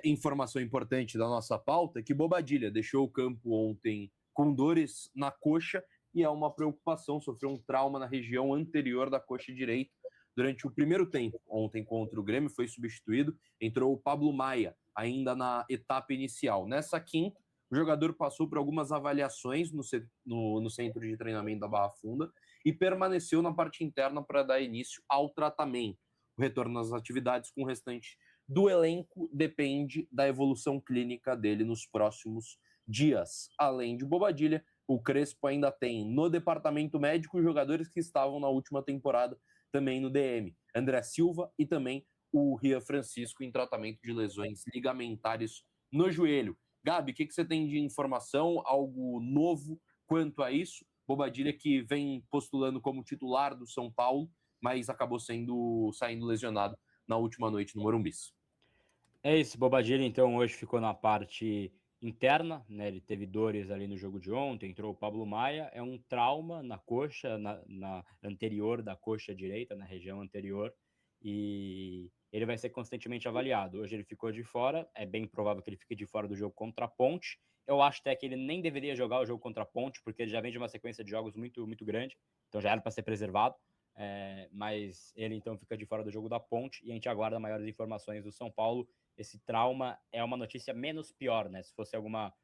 informação importante da nossa pauta é que Bobadilla deixou o campo ontem com dores na coxa e é uma preocupação, sofreu um trauma na região anterior da coxa direita. Durante o primeiro tempo, ontem contra o Grêmio, foi substituído, entrou o Pablo Maia, ainda na etapa inicial. Nessa quinta, o jogador passou por algumas avaliações no centro de treinamento da Barra Funda e permaneceu na parte interna para dar início ao tratamento. O retorno às atividades com o restante do elenco depende da evolução clínica dele nos próximos dias. Além de Bobadilla, o Crespo ainda tem no departamento médico jogadores que estavam na última temporada também no DM. André Silva e também o Rian Francisco em tratamento de lesões ligamentares no joelho. Gabi, o que você tem de informação? Algo novo quanto a isso? Bobadilla que vem postulando como titular do São Paulo, mas acabou saindo lesionado na última noite no Morumbi. É isso, Bobadilla então hoje ficou na parte interna, né? Ele teve dores ali no jogo de ontem, entrou o Pablo Maia, é um trauma na coxa, na anterior da coxa direita, na região anterior, e ele vai ser constantemente avaliado. Hoje ele ficou de fora, é bem provável que ele fique de fora do jogo contra a Ponte. Eu acho até que ele nem deveria jogar o jogo contra a Ponte, porque ele já vem de uma sequência de jogos muito, muito grande, então já era para ser preservado. Mas ele então fica de fora do jogo da Ponte e a gente aguarda maiores informações do São Paulo. Esse trauma é uma notícia menos pior, né? Se fosse alguma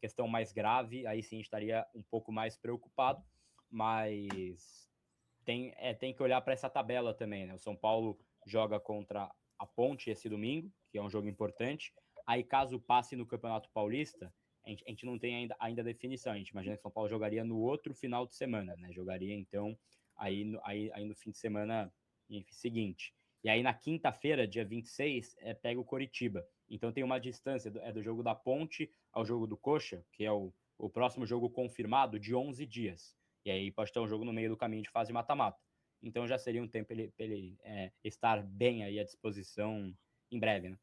questão mais grave, aí sim estaria um pouco mais preocupado, mas tem que olhar para essa tabela também, né? O São Paulo joga contra a Ponte esse domingo, que é um jogo importante. Aí, caso passe no Campeonato Paulista, a gente não tem ainda definição. A gente imagina que o São Paulo jogaria no outro final de semana, né? Jogaria, então, aí no fim de semana seguinte. E aí, na quinta-feira, dia 26, pega o Coritiba. Então, tem uma distância do jogo da Ponte ao jogo do Coxa, que é o próximo jogo confirmado, de 11 dias. E aí pode ter um jogo no meio do caminho de fase mata-mata. Então, já seria um tempo para ele estar bem aí à disposição em breve, né?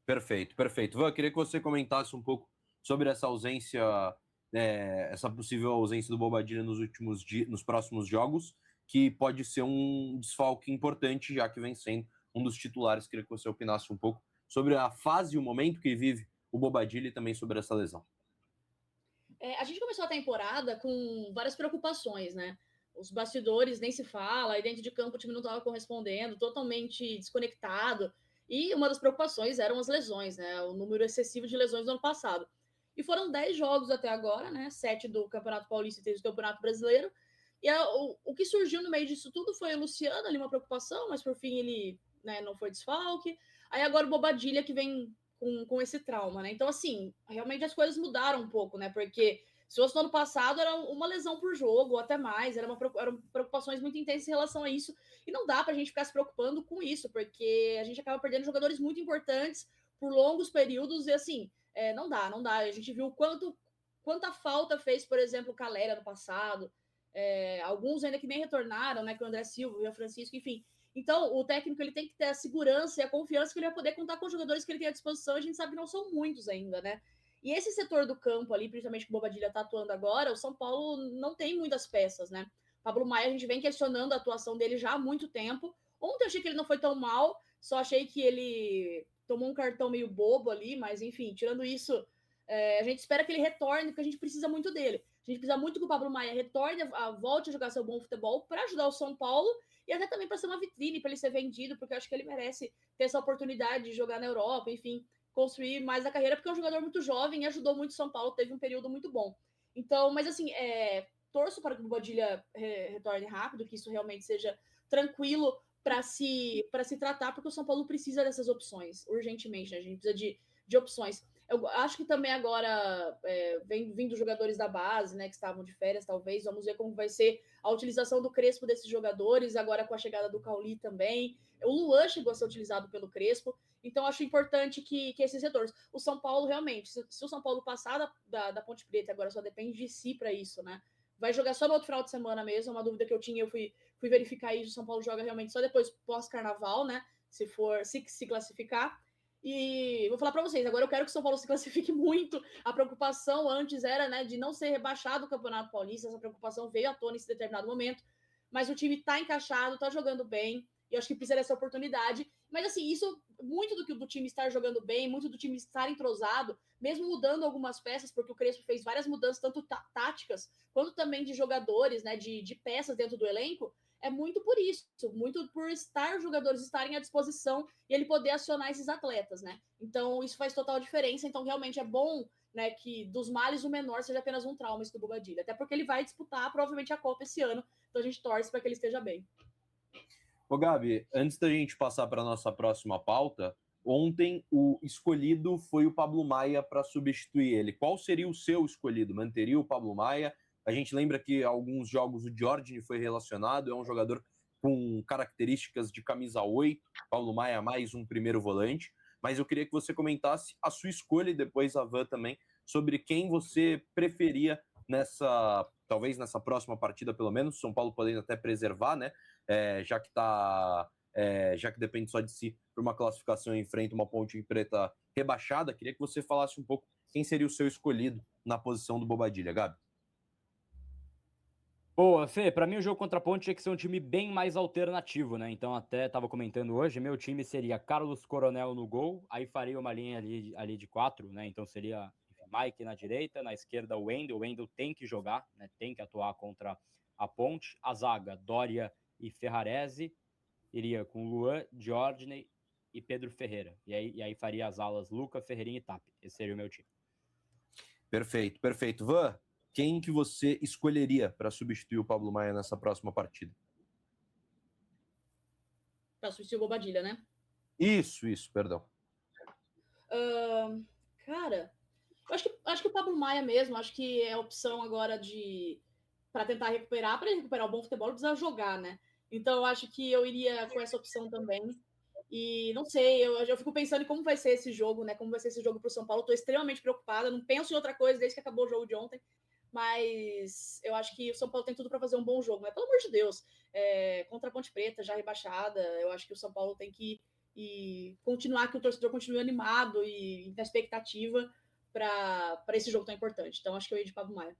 Perfeito, perfeito. Van, queria que você comentasse um pouco sobre essa ausência, essa possível ausência do Bobadilla nos próximos jogos, que pode ser um desfalque importante, já que vem sendo um dos titulares. Queria que você opinasse um pouco sobre a fase e o momento que vive o Bobadilla e também sobre essa lesão. A gente começou a temporada com várias preocupações, né? Os bastidores nem se fala, aí dentro de campo o time não estava correspondendo, totalmente desconectado. E uma das preocupações eram as lesões, né? O número excessivo de lesões no ano passado. E foram 10 jogos até agora, né? 7 do Campeonato Paulista e 3 do Campeonato Brasileiro. E o que surgiu no meio disso tudo foi o Luciano, ali uma preocupação, mas por fim ele, né, não foi desfalque. Aí agora o Bobadilla que vem com esse trauma, né? Então, assim, realmente as coisas mudaram um pouco, né? Porque se fosse no ano passado, era uma lesão por jogo, ou até mais, eram preocupações muito intensas em relação a isso. E não dá para a gente ficar se preocupando com isso, porque a gente acaba perdendo jogadores muito importantes por longos períodos, e assim, não dá. A gente viu quanta falta fez, por exemplo, o Calera no passado, alguns ainda que nem retornaram, né? Que o André Silva, o Ian Francisco, enfim. Então, o técnico ele tem que ter a segurança e a confiança que ele vai poder contar com os jogadores que ele tem à disposição. A gente sabe que não são muitos ainda, né? E esse setor do campo ali, principalmente que o Bobadilla está atuando agora, o São Paulo não tem muitas peças, né? Pablo Maia, a gente vem questionando a atuação dele já há muito tempo. Ontem eu achei que ele não foi tão mal, só achei que ele tomou um cartão meio bobo ali, mas enfim, tirando isso, a gente espera que ele retorne, porque a gente precisa muito dele. A gente precisa muito que o Pablo Maia retorne, volte a jogar seu bom futebol para ajudar o São Paulo e até também para ser uma vitrine, para ele ser vendido, porque eu acho que ele merece ter essa oportunidade de jogar na Europa, enfim, construir mais a carreira, porque é um jogador muito jovem e ajudou muito o São Paulo, teve um período muito bom. Então, mas assim, torço para que o Bobadilla retorne rápido, que isso realmente seja tranquilo para se tratar, porque o São Paulo precisa dessas opções, urgentemente, né? A gente precisa de opções. Eu acho que também agora vem vindo jogadores da base, né, que estavam de férias, talvez. Vamos ver como vai ser a utilização do Crespo desses jogadores, agora com a chegada do Cauli também. O Luan chegou a ser utilizado pelo Crespo, então acho importante que esses retornos. O São Paulo, realmente, se o São Paulo passar da Ponte Preta, agora só depende de si para isso, né? Vai jogar só no outro final de semana mesmo, uma dúvida que eu tinha, eu fui verificar isso, o São Paulo joga realmente só depois pós-carnaval, né? Se classificar. E vou falar para vocês, agora eu quero que o São Paulo se classifique muito. A preocupação antes era, né, de não ser rebaixado do Campeonato Paulista. Essa preocupação veio à tona nesse determinado momento. Mas o time está encaixado, está jogando bem. E eu acho que precisa dessa oportunidade. Mas, assim, isso, muito do time estar jogando bem, muito do time estar entrosado, mesmo mudando algumas peças, porque o Crespo fez várias mudanças, tanto táticas, quanto também de jogadores, né, de peças dentro do elenco, é muito por isso, muito por os jogadores estarem à disposição e ele poder acionar esses atletas, né? Então, isso faz total diferença. Então, realmente é bom, né, que dos males o menor seja apenas um trauma esse do Bobadilla. Até porque ele vai disputar, provavelmente, a Copa esse ano. Então, a gente torce para que ele esteja bem. Ô, Gabi, antes da gente passar para a nossa próxima pauta, ontem o escolhido foi o Pablo Maia para substituir ele. Qual seria o seu escolhido? Manteria o Pablo Maia? A gente lembra que alguns jogos o Jorginho foi relacionado, é um jogador com características de camisa 8, Pablo Maia mais um primeiro volante, mas eu queria que você comentasse a sua escolha e depois a Van também, sobre quem você preferia talvez nessa próxima partida pelo menos, São Paulo podendo até preservar, né? Já que depende só de si para uma classificação e enfrenta uma Ponte Preta rebaixada, queria que você falasse um pouco quem seria o seu escolhido na posição do Bobadilla, Gabi. Boa, Fê, pra mim o jogo contra a Ponte tinha que ser um time bem mais alternativo, né? Então até tava comentando hoje, meu time seria Carlos Coronel no gol, aí faria uma linha ali de 4, né? Então seria Mike na direita, na esquerda o Wendel tem que jogar, né? Tem que atuar contra a Ponte, a zaga Dória e Ferrarese, iria com Luan, Jorginho e Pedro Ferreira, e aí faria as alas Luca, Ferreirinha e Tap, esse seria o meu time. Perfeito. Van, quem que você escolheria para substituir o Pablo Maia nessa próxima partida? Para substituir o Bobadilla, né? Isso, perdão. Cara, eu acho que o Pablo Maia mesmo, acho que é a opção agora para tentar recuperar. Para ele recuperar o bom futebol, ele precisa jogar, né? Então, eu acho que eu iria com essa opção também. E não sei, eu fico pensando em como vai ser esse jogo, né? Como vai ser esse jogo para o São Paulo. Estou extremamente preocupada, não penso em outra coisa desde que acabou o jogo de ontem. Mas eu acho que o São Paulo tem tudo para fazer um bom jogo. Mas, pelo amor de Deus, contra a Ponte Preta, já rebaixada, eu acho que o São Paulo tem que continuar, que o torcedor continue animado e na expectativa para esse jogo tão importante. Então, acho que eu ia de Pablo Maia.